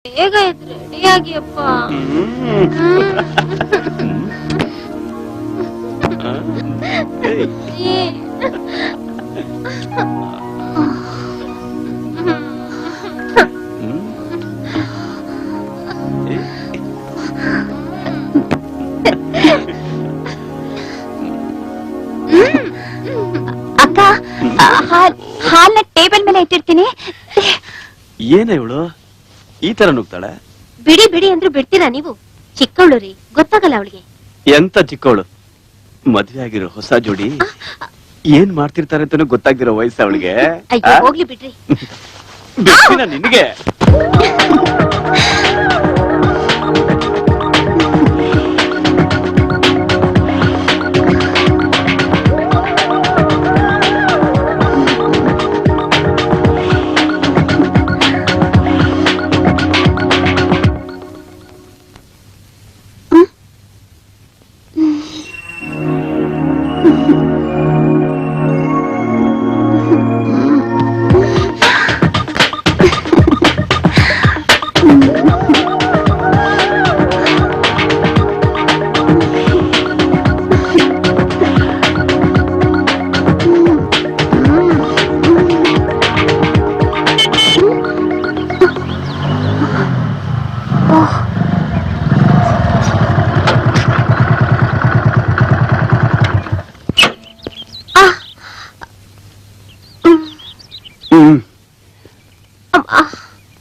ಬೇಗ ಇದ್ರೆ ರೆಡಿಯಾಗಿ ಅಪ್ಪ. ಅಕ್ಕ, ಹಾಲ್ನ ಟೇಬಲ್ ಮೇಲೆ ಇಟ್ಟಿರ್ತೀನಿ. ಏನ ಇವಳು ಈ ತರ ನುಗ್ತಾಳೆ? ಬಿಡಿ ಬಿಡಿ ಅಂದ್ರು ಬಿಡ್ತೀರಾ ನೀವು? ಚಿಕ್ಕವಳು ರೀ, ಗೊತ್ತಾಗಲ್ಲ ಅವಳಿಗೆ. ಎಂತ ಚಿಕ್ಕವಳು, ಮದ್ವೆ ಆಗಿರೋ ಹೊಸ ಜೋಡಿ ಏನ್ ಮಾಡ್ತಿರ್ತಾರೆ ಅಂತಾನು ಗೊತ್ತಾಗ್ದಿರೋ ವಯಸ್ಸು ಅವಳಿಗೆ. ಅಯ್ಯೋ ಹೋಗ್ಲಿ ಬಿಡ್ರಿ. ಬಿಡ್ತೀನ ನಿನ್ಗೆ?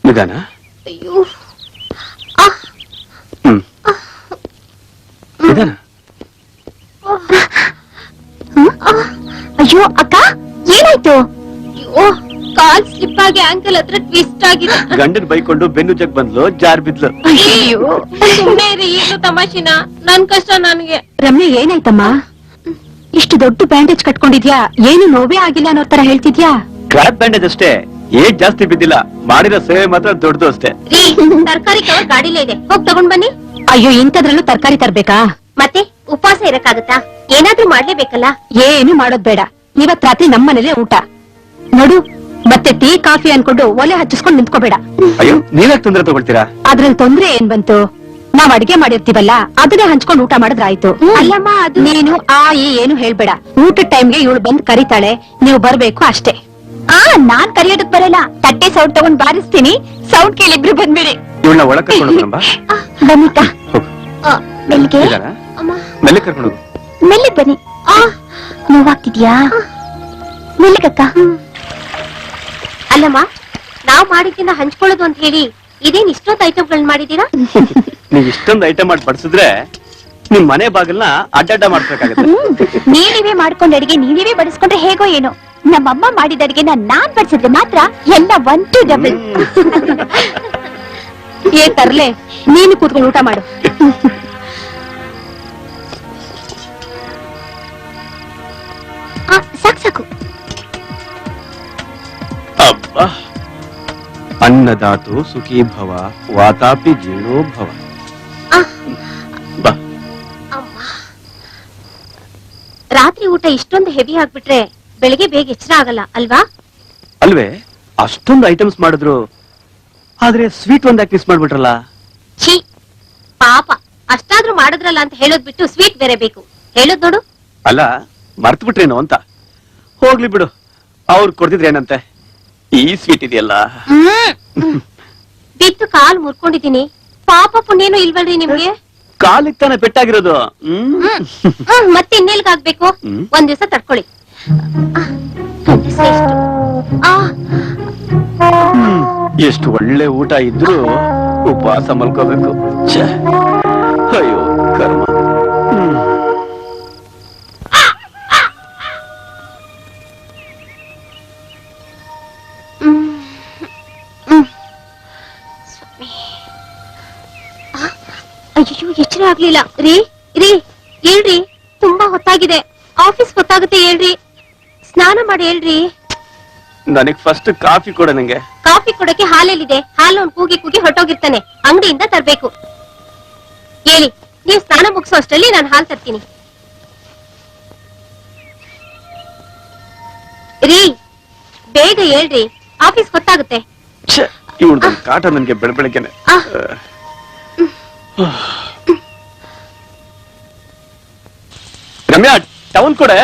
ನಿಧಾನ. ಅಯ್ಯೋ ನಿಧಾನ. ಅಯ್ಯೋ ಅಕ್ಕ, ಏನಾಯ್ತು? ಅಯ್ಯೋ ಕಾಲ್ ಸ್ಲಿಪ್ ಆಗಿ ಆಂಕಲ್ ಹತ್ರ ಟ್ವಿಸ್ಟ್ ಆಗಿದೆ. ಗಂಡನ್ ಬೈಕೊಂಡು ಬೆನ್ನು ಜಗ್ ಬಂದ್ಲು, ಜಾರ್ ಬಿದ್ಲು. ಅಯ್ಯೋ ಸುಮ್ಮನೆ ರೀ, ಏನು ತಮಾಷೆನಾ? ನನ್ ಕಷ್ಟ ನನ್ಗೆ. ರಮ್ಯ, ಏನಾಯ್ತಮ್ಮ? ಇಷ್ಟು ದೊಡ್ಡ ಬ್ಯಾಂಡೇಜ್ ಕಟ್ಕೊಂಡಿದ್ಯಾ, ಏನು ನೋವೇ ಆಗಿಲ್ಲ ಅನ್ನೋ ತರ ಹೇಳ್ತಿದ್ಯಾ? ಕ್ರಾಪ್ ಬ್ಯಾಂಡೇಜ್ ಅಷ್ಟೇ, ಏನ್ ಜಾಸ್ತಿ ಬಿದ್ದಿಲ್ಲ. ಮಾಡಿರೋ ಸೇವೆ ಮಾತ್ರ ದೊಡ್ಡದು ಅಷ್ಟೇ. ರೀ, ತರಕಾರಿ ಕವರ್ ಗಾಡಿಲೇ ಇದೆ, ಹೋಗ್ ತಗೊಂಡ್ ಬನ್ನಿ. ಅಯ್ಯೋ, ಇಂಥದ್ರಲ್ಲೂ ತರಕಾರಿ ತರ್ಬೇಕಾ? ಮತ್ತೆ ಉಪವಾಸ ಇರಕ್ಕಾಗತ್ತಾ? ಏನಾದ್ರೂ ಮಾಡ್ಲೇಬೇಕಲ್ಲ. ಏನು ಮಾಡೋದ್ ಬೇಡ, ಇವತ್ ರಾತ್ರಿ ನಮ್ಮನೇಲೆ ಊಟ ನೋಡು. ಮತ್ತೆ ಟೀ ಕಾಫಿ ಅನ್ಕೊಂಡು ಒಲೆ ಹಚ್ಚಿಸ್ಕೊಂಡ್ ನಿಂತ್ಕೋಬೇಡ. ಅಯ್ಯೋ, ನೀವ್ಯಾಕ್ ತೊಂದ್ರೆ ತಗೊಳ್ತೀರಾ? ಅದ್ರಲ್ಲಿ ತೊಂದ್ರೆ ಏನ್ ಬಂತು? ನಾವ್ ಅಡಿಗೆ ಮಾಡಿರ್ತೀವಲ್ಲ, ಅದನ್ನೇ ಹಂಚ್ಕೊಂಡ್ ಊಟ ಮಾಡಿದ್ರಾಯ್ತು. ಅಲ್ಲಮ್ಮ, ಅದು ನೀನು ಏನು ಹೇಳ್ಬೇಡ. ಊಟದ ಟೈಮ್ಗೆ ಇವಳು ಬಂದ್ ಕರೀತಾಳೆ, ನೀವು ಬರ್ಬೇಕು ಅಷ್ಟೇ. ನಾನ್ ಕರಿಯೋದಕ್ ಬರಲ್ಲ, ತಟ್ಟೆ ಸೌಂಡ್ ತಗೊಂಡ್ ಬಾರಿಸ್ತೀನಿ, ಸೌಂಡ್ ಕೇಳಿಬ್ರು ಬಂದ್ಬಿಡಿ. ಇವಳನ್ನ ಒಳಗ್ ಕರ್ಕೊಂಡು ಬನ್ನಿಕ್ಕ, ಬೆಳಿಗ್ಗೆ ಮೆಲ್ಲ ಕರ್ಕೊಂಡು ಹೋಗು. ಮೆಲ್ಲಿಗ್ ಬನ್ನಿ. ನೋವಾಗ್ತಿದ್ಯಾ? ಮೆಲ್ಲಿಗಕ್ಕ. ಅಲ್ಲಮ್ಮ, ನಾವ್ ಮಾಡಿದ್ದಿನ ಹಂಚ್ಕೊಳ್ಳೋದು ಅಂತ ಹೇಳಿ ಇದೇನ್ ಇಷ್ಟೊಂದು ಐಟಮ್ಗಳನ್ನ ಮಾಡಿದೀರಾ? ನೀವ್ ಇಷ್ಟೊಂದು ಐಟಮ್ ಮಾಡಿ ಬಡಿಸಿದ್ರೆ ನಿಮ್ ಮನೆ ಬಾಗಿಲ್ನ ಅಡ್ಡಡ್ಡ ಮಾಡ್ಬೇಕಾಗತ್ತೆ. ನೀವೇ ಮಾಡ್ಕೊಂಡ್ ಅಡಿಗೆ ನೀವೇ ಬಡಿಸ್ಕೊಂಡ್ರೆ ಹೇಗೋ ಏನೋ. ನಮ್ಮಮ್ಮ ಮಾಡಿದ ಅಡಿಗೆನ ನಾನ್ ಬಡಿಸಿದ್ರೆ ಮಾತ್ರ ಎಲ್ಲ 1 to 2. ಏ ತರ್ಲೆ, ನೀನು ಕೂತ್ಕೊಂಡು ಊಟ ಮಾಡು. ಸಾಕು ಸಾಕು. ಅಬ್ಬಾ, ಅನ್ನದಾತು ಸುಖೀ ಭವ, ವಾತಾಪಿ ಜೀರ್ಣೋ ಭವ. ಬಾ. ರಾತ್ರಿ ಊಟ ಇಷ್ಟೊಂದು ಹೆವಿ ಆಗ್ಬಿಟ್ರೆ ಬೆಳಿಗ್ಗೆ ಬೇಗ ಎಚ್ಚರ ಆಗಲ್ಲ ಅಲ್ವಾ? ಅಲ್ವೇ, ಅಷ್ಟೊಂದು ಐಟಮ್ಸ್ ಮಾಡಿದ್ರು, ಆದ್ರೆ ಸ್ವೀಟ್ ಒಂದ್ ಯಾಕೆ ಮಿಸ್ ಮಾಡ್ಬಿಟ್ರಲ್ಲ? ಛೀ ಪಾಪ, ಅಷ್ಟಾದ್ರೂ ಮಾಡಿದ್ರಲ್ಲ ಅಂತ ಹೇಳೋದ್ ಬಿಟ್ಟು ಸ್ವೀಟ್ ಬೇರೆ ಬೇಕು ಹೇಳೋದ್ ನೋಡು. ಅಲ್ಲ, ಮರ್ತ್ ಬಿಟ್ರೇನು ಅಂತ. ಹೋಗ್ಲಿ ಬಿಡು, ಅವ್ರು ಕೊಡ್ತಿದ್ರೆ ಏನಂತೆ. ಈ ಸ್ವೀಟ್ ಇದೆಯಲ್ಲ, ಬಿತ್ತು ಕಾಲ್ ಮುರ್ಕೊಂಡಿದೀನಿ, ಪಾಪ ಪುಣ್ಯನೂ ಇಲ್ವಲ್ರಿ ನಿಮ್ಗೆ? ಕಾಲಿಗೆ ತಾನೆ ಪೆಟ್ಟಾಗಿರೋದು. ಮತ್ತೆ ಇನ್ನೆಲ್ಗಾಗ್ಬೇಕು? ಒಂದ್ ದಿವಸ ತಡ್ಕೊಳ್ಳಿ. ಎಷ್ಟು ಒಳ್ಳೆ ಊಟ ಇದ್ರು ಉಪವಾಸ ಮಲ್ಕೋಬೇಕು. ಅಯ್ಯೋ ಕರ್ಮ. ಅಯ್ಯೋ, ಎಚ್ಚರ ಆಗ್ಲಿಲ್ಲ ರೀ. ರೀ ಹೇಳ್ರಿ, ತುಂಬಾ ಹೊತ್ತಾಗಿದೆ, ಆಫೀಸ್ ಗೊತ್ತಾಗುತ್ತೆ ಹೇಳ್ರಿ. ಸ್ನಾನ ಮಾಡಿ ಹೇಳ್ರಿ. ನನಗ್ ಫಸ್ಟ್ ಕಾಫಿ ಕೊಡ. ನಂಗೆ ಕಾಫಿ ಕೊಡಕ್ಕೆ ಹಾಲೆಲ್ಲಿದೆ? ಹಾಲು ಅವ್ನು ಕೂಗಿ ಕೂಗಿ ಹೊರಟೋಗಿರ್ತಾನೆ, ಅಂಗಡಿಯಿಂದ ತರ್ಬೇಕು. ಹೇಳಿ, ನೀವು ಸ್ನಾನ ಮುಗಿಸೋ ಅಷ್ಟರಲ್ಲಿ ನಾನು ಹಾಲು ತರ್ತೀನಿ. ರೀ ಬೇಗ ಹೇಳ್ರಿ, ಆಫೀಸ್ ಗೊತ್ತಾಗುತ್ತೆ. ಇವಳ್ದೊಂದು ಕಾಟ ನನ್ಗೆ ಬೆಳಗ್ಗೆನೆ ರಮ್ಯಾ ಟೌನ್ ಕೊಡೆ.